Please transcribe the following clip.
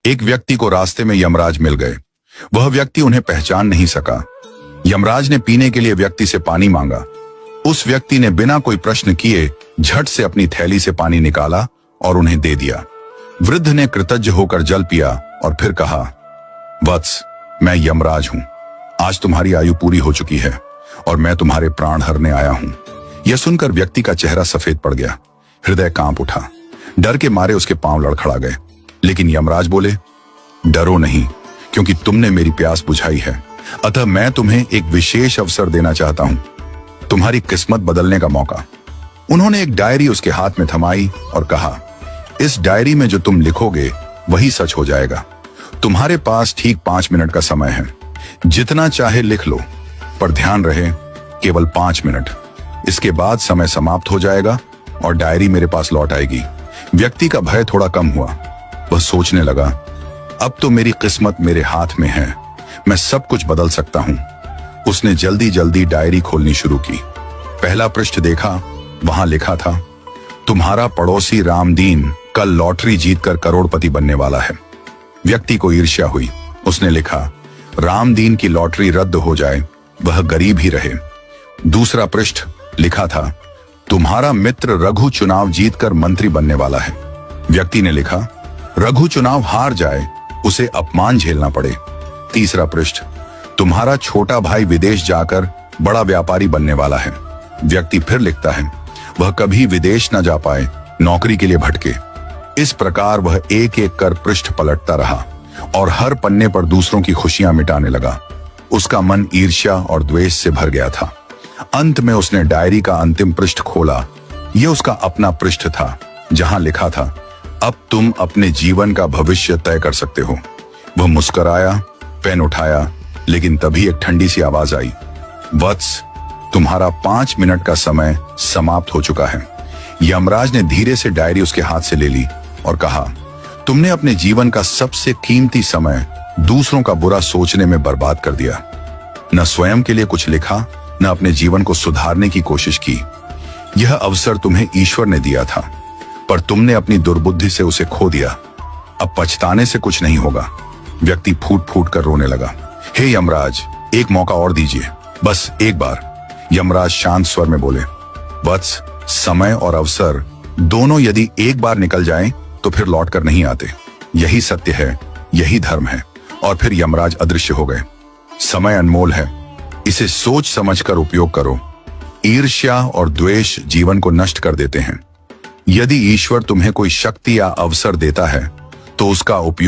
एक व्यक्ति को रास्ते में यमराज मिल गए। वह व्यक्ति उन्हें पहचान नहीं सका। यमराज ने पीने के लिए व्यक्ति से पानी मांगा। उस व्यक्ति ने बिना कोई प्रश्न किए झट से अपनी थैली से पानी निकाला और उन्हें दे दिया। वृद्ध ने कृतज्ञ होकर जल पिया और फिर कहा, वत्स, मैं यमराज हूं। आज तुम्हारी आयु पूरी हो चुकी है और मैं तुम्हारे प्राण हरने आया हूं। यह सुनकर व्यक्ति का चेहरा सफेद पड़ गया। हृदय कांप उठा। डर के मारे उसके पांव लड़खड़ा गए। लेकिन यमराज बोले, डरो नहीं, क्योंकि तुमने मेरी प्यास बुझाई है। अतः मैं तुम्हें एक विशेष अवसर देना चाहता हूं, तुम्हारी किस्मत बदलने का मौका। उन्होंने एक डायरी उसके हाथ में थमाई और कहा, इस डायरी में जो तुम लिखोगे वही सच हो जाएगा। तुम्हारे पास ठीक 5 मिनट का समय है। जितना चाहे लिख लो, पर ध्यान रहे केवल 5 मिनट। इसके बाद समय समाप्त हो जाएगा और डायरी मेरे पास लौट आएगी। व्यक्ति का भय थोड़ा कम हुआ। वह सोचने लगा, अब तो मेरी किस्मत मेरे हाथ में है, मैं सब कुछ बदल सकता हूं। उसने जल्दी जल्दी डायरी खोलनी शुरू की। पहला पृष्ठ देखा। वहां लिखा था, तुम्हारा पड़ोसी रामदीन कल लॉटरी जीतकर करोड़पति बनने वाला है। व्यक्ति को ईर्ष्या हुई। उसने लिखा, रामदीन की लॉटरी रद्द हो जाए, वह गरीब ही रहे। दूसरा पृष्ठ लिखा था, तुम्हारा मित्र रघु चुनाव जीतकर मंत्री बनने वाला है। व्यक्ति ने लिखा, रघु चुनाव हार जाए, उसे अपमान झेलना पड़े। तीसरा पृष्ठ, तुम्हारा छोटा भाई विदेश जाकर बड़ा व्यापारी बनने वाला है। व्यक्ति फिर लिखता है, वह कभी विदेश न जा पाए, नौकरी के लिए भटके। इस प्रकार वह एक एक कर पृष्ठ पलटता रहा और हर पन्ने पर दूसरों की खुशियां मिटाने लगा। उसका मन ईर्ष्या और द्वेष से भर गया था। अंत में उसने डायरी का अंतिम पृष्ठ खोला। यह उसका अपना पृष्ठ था, जहां लिखा था, अब तुम अपने जीवन का भविष्य तय कर सकते हो। वह मुस्कुराया, पेन उठाया, लेकिन तभी एक ठंडी सी आवाज आई, वत्स, तुम्हारा 5 मिनट का समय समाप्त हो चुका है। यमराज ने धीरे से डायरी उसके हाथ से ले ली और कहा, तुमने अपने जीवन का सबसे कीमती समय दूसरों का बुरा सोचने में बर्बाद कर दिया। न स्वयं के लिए कुछ लिखा, न अपने जीवन को सुधारने की कोशिश की। यह अवसर तुम्हें ईश्वर ने दिया था, पर तुमने अपनी दुर्बुद्धि से उसे खो दिया। अब पछताने से कुछ नहीं होगा। व्यक्ति फूट फूट कर रोने लगा। हे यमराज, एक मौका और दीजिए, बस एक बार। यमराज शांत स्वर में बोले, वत्स, समय और अवसर दोनों यदि एक बार निकल जाएं, तो फिर लौट कर नहीं आते। यही सत्य है, यही धर्म है। और फिर यमराज अदृश्य हो गए। समय अनमोल है, इसे सोच समझकर उपयोग करो। ईर्ष्या और द्वेष जीवन को नष्ट कर देते हैं। यदि ईश्वर तुम्हें कोई शक्ति या अवसर देता है, तो उसका उपयोग